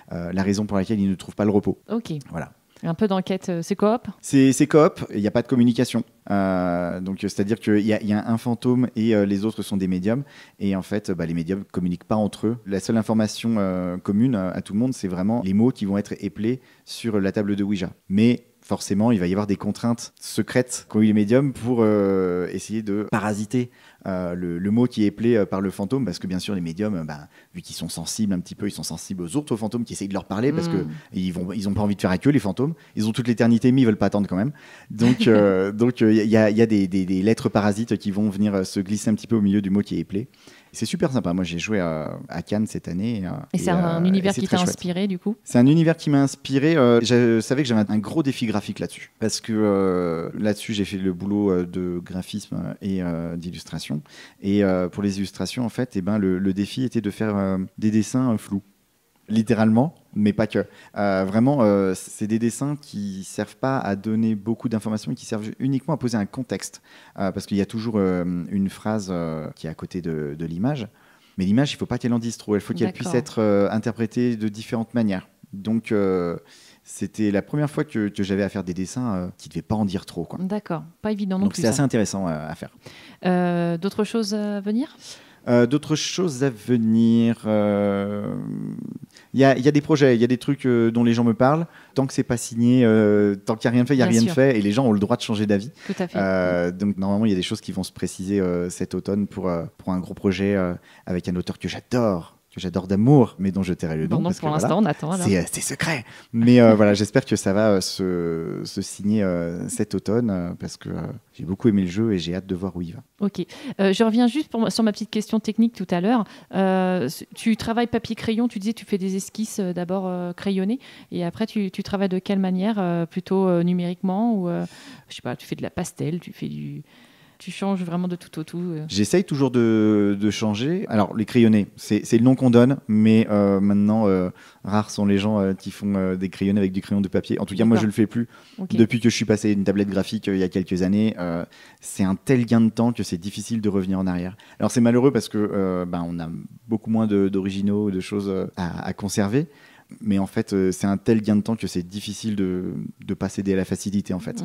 la raison pour laquelle il ne trouve pas le repos. Ok. Voilà. Un peu d'enquête, c'est coop? C'est coop, il n'y a pas de communication. Donc, c'est-à-dire qu'il y a un fantôme et les autres sont des médiums. Et en fait, les médiums ne communiquent pas entre eux. La seule information commune à tout le monde, c'est vraiment les mots qui vont être épelés sur la table de Ouija. Mais forcément, il va y avoir des contraintes secrètes qu'ont eu les médiums pour essayer de parasiter le mot qui est épelé par le fantôme, parce que bien sûr les médiums, vu qu'ils sont sensibles un petit peu, ils sont sensibles aux autres fantômes qui essayent de leur parler, parce que ils ont pas envie de faire avec eux, les fantômes. Ils ont toute l'éternité, mais ils veulent pas attendre quand même. Donc il y a des lettres parasites qui vont venir se glisser un petit peu au milieu du mot qui est épelé. C'est super sympa. Moi, j'ai joué à Cannes cette année. Et c'est un univers qui t'a inspiré, du coup? C'est un univers qui m'a inspiré. Je savais que j'avais un gros défi graphique là-dessus. Parce que là-dessus, j'ai fait le boulot de graphisme et d'illustration. Et pour les illustrations, en fait, le défi était de faire des dessins flous. Littéralement, mais pas que. Vraiment, c'est des dessins qui servent pas à donner beaucoup d'informations, qui servent uniquement à poser un contexte. Parce qu'il y a toujours une phrase qui est à côté de l'image. Mais l'image, il ne faut pas qu'elle en dise trop. Il faut qu'elle puisse être interprétée de différentes manières. Donc, c'était la première fois que j'avais à faire des dessins qui ne devaient pas en dire trop, quoi. D'accord, pas évident non plus. Donc, c'est assez intéressant à faire. D'autres choses à venir ? D'autres choses à venir. Il y a des projets, il y a des trucs dont les gens me parlent. Tant que c'est pas signé, tant qu'il n'y a rien de fait, il n'y a rien de fait. Et les gens ont le droit de changer d'avis. Tout à fait. Donc normalement, il y a des choses qui vont se préciser cet automne pour un gros projet avec un auteur que j'adore, que j'adore d'amour, mais dont je tairai le nom. Donc pour l'instant, on attend. C'est secret. Mais voilà, j'espère que ça va se signer cet automne parce que j'ai beaucoup aimé le jeu et j'ai hâte de voir où il va. Ok. Je reviens juste sur ma petite question technique tout à l'heure. Tu travailles papier-crayon, tu disais tu fais des esquisses d'abord crayonnées et après tu travailles de quelle manière plutôt numériquement ou je sais pas, tu fais de la pastel, tu changes vraiment de tout au tout. J'essaye toujours de changer. Alors, les crayonnés, c'est le nom qu'on donne, mais maintenant, rares sont les gens qui font des crayonnés avec du crayon de papier. En tout cas, moi, je le fais plus. Okay. Depuis que je suis passé à une tablette graphique il y a quelques années, c'est un tel gain de temps que c'est difficile de revenir en arrière. Alors, c'est malheureux parce que on a beaucoup moins d'originaux, de choses à conserver. Mais en fait, c'est un tel gain de temps que c'est difficile de pas céder à la facilité, en fait.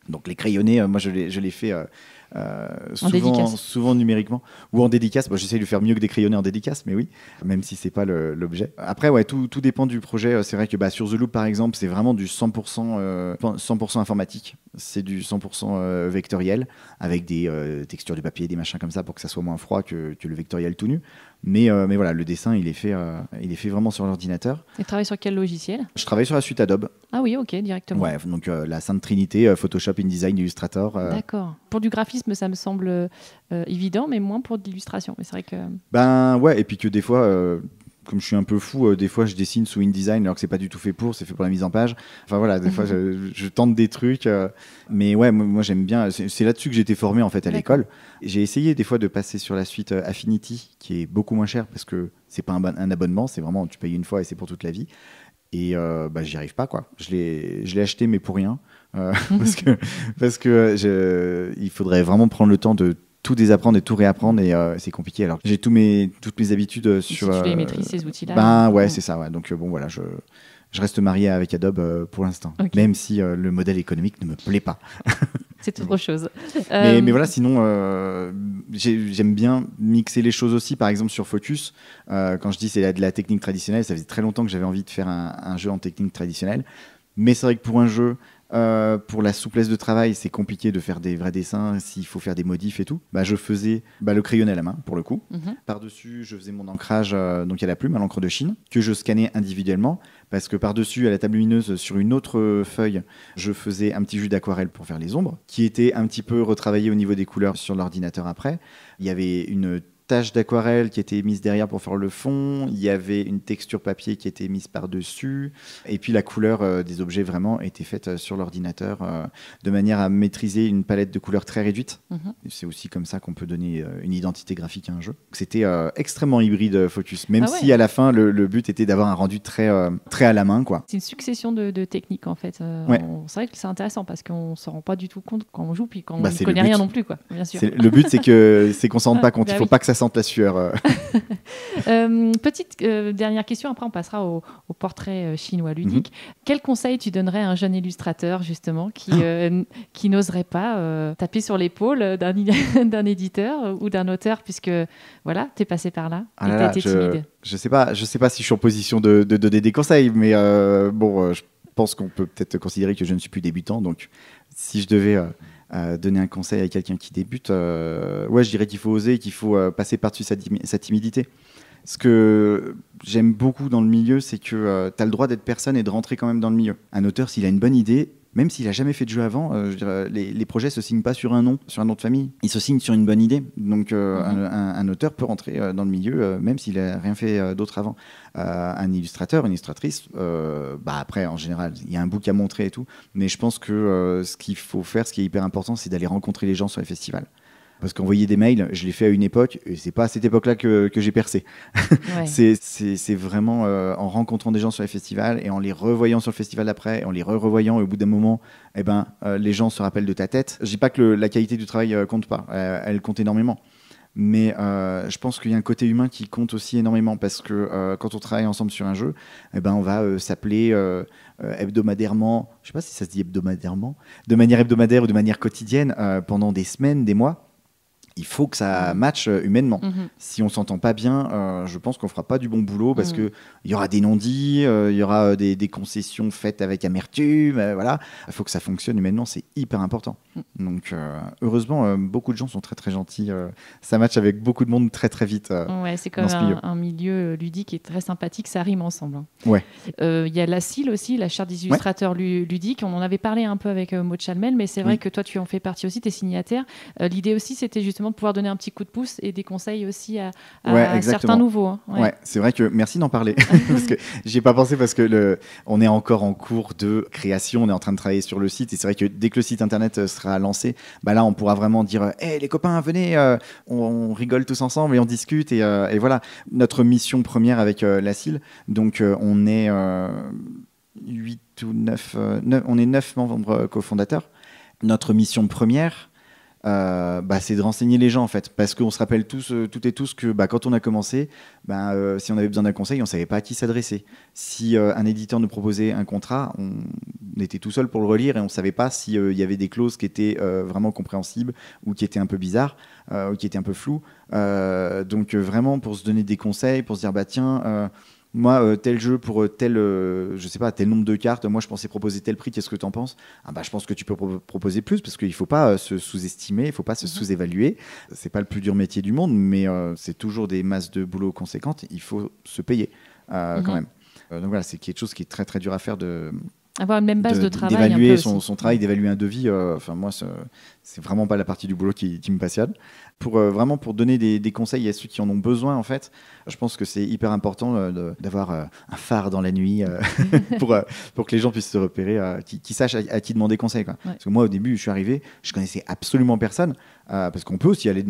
Donc les crayonnés, moi je les fais souvent numériquement ou en dédicace. Bon, j'essaie de faire mieux que des crayonnés en dédicace, mais oui, même si c'est pas l'objet. Après, ouais, tout dépend du projet. C'est vrai que sur The Loop, par exemple, c'est vraiment du 100% informatique. C'est du 100% vectoriel avec des textures de papier, des machins comme ça pour que ça soit moins froid que le vectoriel tout nu. Mais voilà, le dessin, il est fait vraiment sur l'ordinateur. Tu travailles sur quel logiciel ? Je travaille sur la suite Adobe. Ah oui, ok, directement. Ouais, donc la Sainte Trinité, Photoshop, InDesign, Illustrator. D'accord. Pour du graphisme, ça me semble évident, mais moins pour de l'illustration. Mais c'est vrai que... Ouais, et puis que des fois... comme je suis un peu fou, des fois je dessine sous InDesign alors que c'est pas du tout fait c'est fait pour la mise en page. Enfin voilà, des fois je tente des trucs, mais ouais, moi j'aime bien. C'est là-dessus que j'ai été formé en fait à l'école. J'ai essayé des fois de passer sur la suite Affinity, qui est beaucoup moins cher parce que c'est pas un abonnement, c'est vraiment tu payes une fois et c'est pour toute la vie. Et j'y arrive pas quoi. Je l'ai acheté mais pour rien parce que il faudrait vraiment prendre le temps de tout désapprendre et tout réapprendre et c'est compliqué. Alors j'ai toutes mes habitudes sur. Si tu les maîtrises ces outils-là. Ouais, c'est ça. Ouais. Donc bon voilà, je reste marié avec Adobe pour l'instant, même si le modèle économique ne me plaît pas. C'est autre chose. Mais voilà, sinon j'aime bien mixer les choses aussi. Par exemple sur Focus, quand je dis c'est de la technique traditionnelle, ça faisait très longtemps que j'avais envie de faire un jeu en technique traditionnelle. Mais c'est vrai que pour un jeu, pour la souplesse de travail, c'est compliqué de faire des vrais dessins s'il faut faire des modifs et tout. Je faisais le crayonné à la main pour le coup. Par-dessus, je faisais mon ancrage donc à la plume, à l'encre de Chine, que je scannais individuellement parce que par-dessus, à la table lumineuse, sur une autre feuille, je faisais un petit jus d'aquarelle pour faire les ombres, qui était un petit peu retravaillé au niveau des couleurs sur l'ordinateur après. Il y avait une tache d'aquarelle qui était mise derrière pour faire le fond, il y avait une texture papier qui était mise par-dessus, et puis la couleur des objets vraiment était faite sur l'ordinateur de manière à maîtriser une palette de couleurs très réduite. C'est aussi comme ça qu'on peut donner une identité graphique à un jeu. C'était extrêmement hybride Focus, même si à la fin le but était d'avoir un rendu très à la main, quoi. C'est une succession de techniques en fait. C'est vrai que c'est intéressant parce qu'on ne s'en rend pas du tout compte quand on joue, puis quand on ne connaît rien non plus, quoi, bien sûr. Le but c'est qu'on ne s'en rende pas compte, il ne faut pas que ça sente la sueur. Petite dernière question, après on passera au portrait chinois ludique. Quel conseil tu donnerais à un jeune illustrateur justement qui n'oserait pas taper sur l'épaule d'un éditeur ou d'un auteur, puisque voilà, t'es passé par là et t'as été timide. Je sais pas si je suis en position de donner des conseils, mais je pense qu'on peut peut-être considérer que je ne suis plus débutant, donc si je devais donner un conseil à quelqu'un qui débute, je dirais qu'il faut oser, qu'il faut passer par-dessus sa timidité. Ce que j'aime beaucoup dans le milieu, c'est que tu as le droit d'être personne et de rentrer quand même dans le milieu. Un auteur, s'il a une bonne idée, même s'il n'a jamais fait de jeu avant, les projets ne se signent pas sur un nom de famille. Ils se signent sur une bonne idée. Donc un auteur peut rentrer dans le milieu, même s'il n'a rien fait d'autre avant. Un illustrateur, une illustratrice, après, en général, il y a un book à montrer et tout. Mais je pense que ce qu'il faut faire, ce qui est hyper important, c'est d'aller rencontrer les gens sur les festivals. Parce qu'envoyer des mails, je l'ai fait à une époque, et c'est pas à cette époque-là que j'ai percé. Ouais. c'est vraiment en rencontrant des gens sur les festivals et en les revoyant sur le festival d'après, et en les revoyant, et au bout d'un moment, les gens se rappellent de ta tête. Je dis pas que la qualité du travail compte pas, elle compte énormément. Mais je pense qu'il y a un côté humain qui compte aussi énormément, parce que quand on travaille ensemble sur un jeu, on va s'appeler hebdomadairement, je sais pas si ça se dit hebdomadairement, de manière hebdomadaire ou de manière quotidienne pendant des semaines, des mois. il faut que ça matche humainement. Mhm. Si on s'entend pas bien, je pense qu'on fera pas du bon boulot parce que il y aura des non-dits, il y aura des concessions faites avec amertume, voilà. Il faut que ça fonctionne humainement, c'est hyper important. Donc heureusement, beaucoup de gens sont très très gentils. Ça matche avec beaucoup de monde très très vite. Ouais, c'est quand même un milieu ludique qui est très sympathique, ça rime ensemble. Hein. Ouais. Y a la CIL aussi, la charte des illustrateurs ludiques. On en avait parlé un peu avec Maud Chalmel, mais c'est vrai que toi tu en fais partie aussi, tu es signataire. L'idée aussi c'était justement de pouvoir donner un petit coup de pouce et des conseils aussi à certains nouveaux. Hein. Ouais, c'est vrai que merci d'en parler parce que j'y ai pas pensé parce que on est encore en cours de création, on est en train de travailler sur le site et c'est vrai que dès que le site internet sera lancé, bah là on pourra vraiment dire hey, les copains venez, on rigole tous ensemble et on discute et voilà notre mission première avec la CIL. Donc on est 8 ou 9, on est 9 membres cofondateurs. Notre mission première, c'est de renseigner les gens en fait, parce qu'on se rappelle toutes et tous que quand on a commencé, si on avait besoin d'un conseil, on savait pas à qui s'adresser. Si un éditeur nous proposait un contrat, on était tout seul pour le relire et on savait pas s'il y avait des clauses qui étaient vraiment compréhensibles ou qui étaient un peu bizarres ou qui étaient un peu floues. Donc vraiment pour se donner des conseils, pour se dire tiens. Moi, tel jeu pour tel nombre de cartes, moi je pensais proposer tel prix, qu'est-ce que tu en penses ? Je pense que tu peux proposer plus parce qu'il ne faut pas se sous-estimer, il ne faut pas se sous-évaluer. Ce n'est pas le plus dur métier du monde, mais c'est toujours des masses de boulot conséquentes, il faut se payer quand même. Donc voilà, c'est quelque chose qui est très très dur à faire avoir une même base de travail. D'évaluer son travail, d'évaluer un devis. Moi, c'est vraiment pas la partie du boulot qui me passionne. Vraiment pour donner des conseils à ceux qui en ont besoin, en fait, je pense que c'est hyper important d'avoir un phare dans la nuit pour que les gens puissent se repérer, qui sachent à qui demander conseil. Quoi. Ouais. Parce que moi, au début, je suis arrivé, je connaissais absolument personne. Parce qu'on peut aussi aller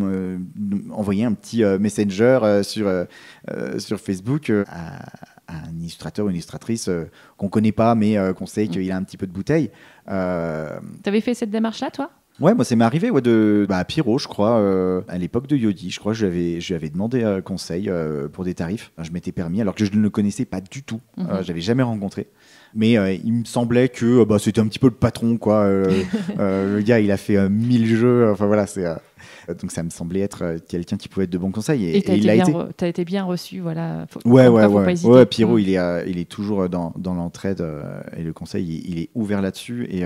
envoyer un petit messenger sur Facebook à un illustrateur ou une illustratrice qu'on ne connaît pas, mais qu'on sait qu'il a un petit peu de bouteille. Tu avais fait cette démarche-là, toi ? Ouais, moi, ça m'est arrivé à Pierrot, je crois, à l'époque de Yodi. Je crois que je lui avais demandé conseil pour des tarifs. Je m'étais permis, alors que je ne le connaissais pas du tout. Je ne l'avais jamais rencontré. Mais il me semblait que c'était un petit peu le patron, quoi. Le gars, il a fait 1000 jeux. Enfin, voilà, donc ça me semblait être quelqu'un qui pouvait être de bons conseils. Et il l'a été. Tu as été bien reçu, voilà. Faut pas hésiter. Ouais, Pierrot, il est toujours dans l'entraide et le conseil, il est ouvert là-dessus et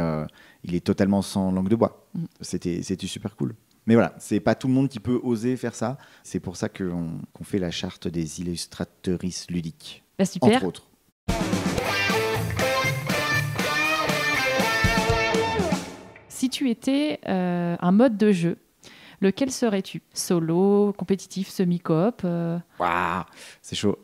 il est totalement sans langue de bois. C'était super cool. Mais voilà, c'est pas tout le monde qui peut oser faire ça. C'est pour ça qu'on fait la charte des illustratrices ludiques. Super. Entre autres. Si tu étais un mode de jeu, lequel serais-tu ? Solo, compétitif, semi-coop Waouh, c'est chaud.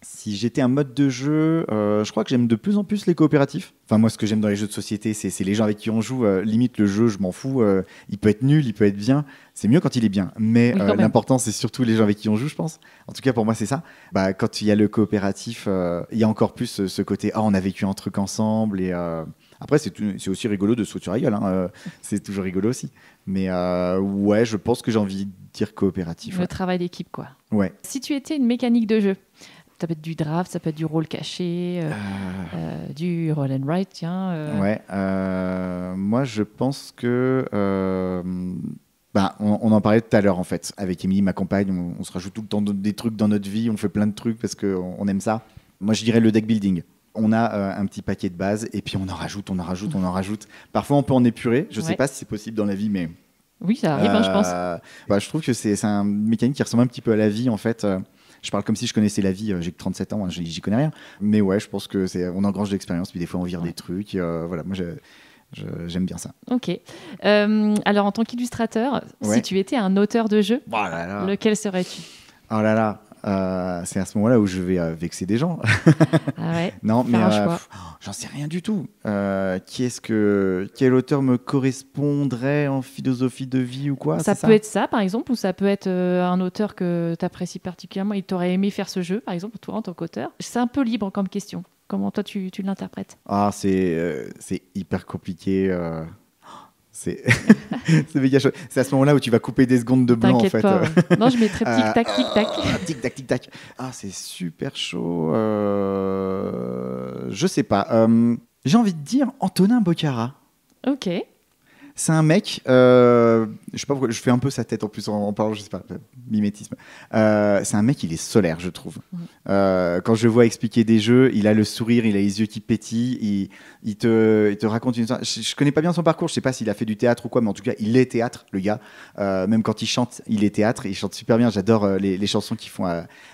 Si j'étais un mode de jeu, je crois que j'aime de plus en plus les coopératifs. Enfin, moi, ce que j'aime dans les jeux de société, c'est les gens avec qui on joue. Limite, le jeu, je m'en fous. Il peut être nul, il peut être bien. C'est mieux quand il est bien. Mais l'important, c'est surtout les gens avec qui on joue, je pense. En tout cas, pour moi, c'est ça. Quand il y a le coopératif, il y a encore plus ce côté « on a vécu un truc ensemble ». Et après, c'est aussi rigolo de se foutre sur la gueule. C'est toujours rigolo aussi. Mais ouais, je pense que j'ai envie de dire coopératif. Le travail d'équipe, quoi. Ouais. Si tu étais une mécanique de jeu, ça peut être du draft, ça peut être du rôle caché, du roll and write, tiens. Ouais, moi je pense que... on en parlait tout à l'heure en fait. Avec Émilie, ma compagne, on se rajoute tout le temps des trucs dans notre vie, on fait plein de trucs parce qu'on aime ça. Moi je dirais le deck building. On a un petit paquet de base et puis on en rajoute. Parfois on peut en épurer, je sais pas si c'est possible dans la vie, mais... Oui, ça arrive, je pense. Je trouve que c'est un mécanique qui ressemble un petit peu à la vie en fait. Je parle comme si je connaissais la vie, j'ai que 37 ans, j'y connais rien. Mais ouais, je pense qu'on engrange de l'expérience, puis des fois on vire des trucs. Voilà, moi j'aime bien ça. Ok. Alors en tant qu'illustrateur, si tu étais un auteur de jeu, lequel serais-tu ? Oh là là, c'est à ce moment-là où je vais vexer des gens. Ah ouais. Non, mais j'en sais rien du tout. Quel auteur me correspondrait en philosophie de vie ou quoi ? Ça peut être ça, par exemple, ou ça peut être un auteur que tu apprécies particulièrement et que tu aurais aimé faire ce jeu, par exemple, toi en tant qu'auteur. C'est un peu libre comme question. Comment toi tu l'interprètes ? C'est hyper compliqué. C'est méga chaud. C'est à ce moment-là où tu vas couper des secondes de blanc, en fait. Pas, ouais. Non, je mettrais tic-tac, tic-tac. Tic-tac, tic-tac. C'est super chaud. Je sais pas. J'ai envie de dire Antonin Bocara. Ok. C'est un mec, je sais pas pourquoi, je fais un peu sa tête en plus en parlant, je sais pas, mimétisme. C'est un mec, il est solaire, je trouve. Quand je le vois expliquer des jeux, il a le sourire, il a les yeux qui pétillent, il te raconte une histoire. Je connais pas bien son parcours, je sais pas s'il a fait du théâtre ou quoi, mais en tout cas, il est théâtre, le gars. Même quand il chante, il est théâtre, il chante super bien. J'adore les chansons qu'ils font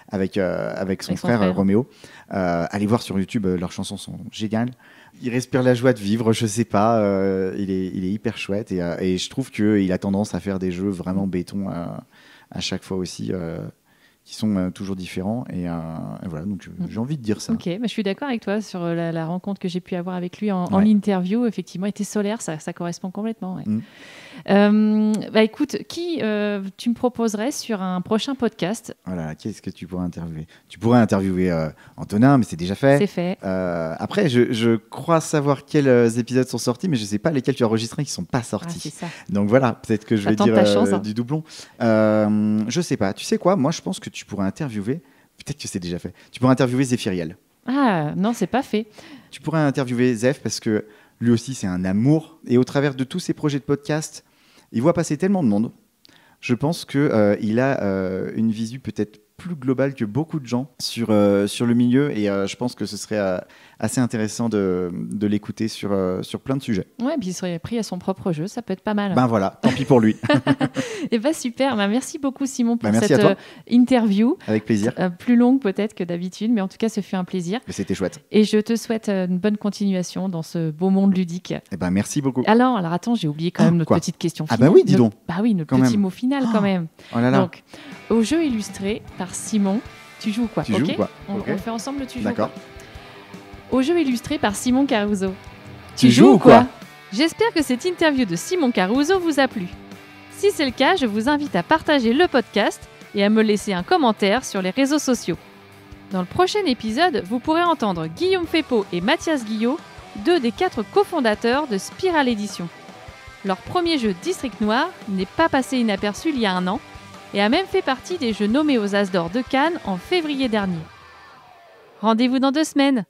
avec son frère Roméo. Allez voir sur YouTube, leurs chansons sont géniales. Il respire la joie de vivre, je sais pas, il est hyper chouette et je trouve qu'il a tendance à faire des jeux vraiment béton à chaque fois aussi, qui sont toujours différents et voilà, donc j'ai envie de dire ça. Ok, je suis d'accord avec toi sur la rencontre que j'ai pu avoir avec lui en interview. Effectivement, il était solaire, ça correspond complètement. Écoute, qui tu me proposerais sur un prochain podcast? Voilà, qui est-ce que tu pourrais interviewer? Tu pourrais interviewer Antonin, mais c'est déjà fait. C'est fait. Après, je crois savoir quels épisodes sont sortis, mais je ne sais pas lesquels tu as enregistrés qui ne sont pas sortis. C'est ça. Donc voilà, peut-être que je vais dire chance, du doublon. Je ne sais pas. Tu sais quoi? Moi, je pense que tu pourrais interviewer, peut-être que c'est déjà fait, tu pourrais interviewer Zéphiriel. Ah, non, c'est pas fait. Tu pourrais interviewer Zeph parce que lui aussi, c'est un amour. Et au travers de tous ses projets de podcast, il voit passer tellement de monde. Je pense qu'il a une visu peut-être plus globale que beaucoup de gens sur le milieu. Et je pense que ce serait assez intéressant de l'écouter sur plein de sujets. Ouais, puis il serait pris à son propre jeu. Ça peut être pas mal. Ben voilà, tant pis pour lui. Et super. Merci beaucoup, Simon, pour merci cette interview. Avec plaisir. Plus longue peut-être que d'habitude, mais en tout cas, ce fut un plaisir. C'était chouette. Et je te souhaite une bonne continuation dans ce beau monde ludique. Merci beaucoup. Alors attends, j'ai oublié quand même notre petite question finale. Ah bah oui, dis donc. Notre petit mot final quand même. Oh là là. Donc, au jeu illustré par Simon, tu joues quoi? Tu joues quoi? On le fait ensemble, tu joues D'accord. Quoi? Au jeu illustré par Simon Caruso. Tu joues ou quoi? J'espère que cette interview de Simon Caruso vous a plu. Si c'est le cas, je vous invite à partager le podcast et à me laisser un commentaire sur les réseaux sociaux. Dans le prochain épisode, vous pourrez entendre Guillaume Fepo et Mathias Guillot, 2 des 4 cofondateurs de Spiral Édition. Leur premier jeu District Noir n'est pas passé inaperçu il y a 1 an et a même fait partie des jeux nommés aux As d'Or de Cannes en février dernier. Rendez-vous dans 2 semaines!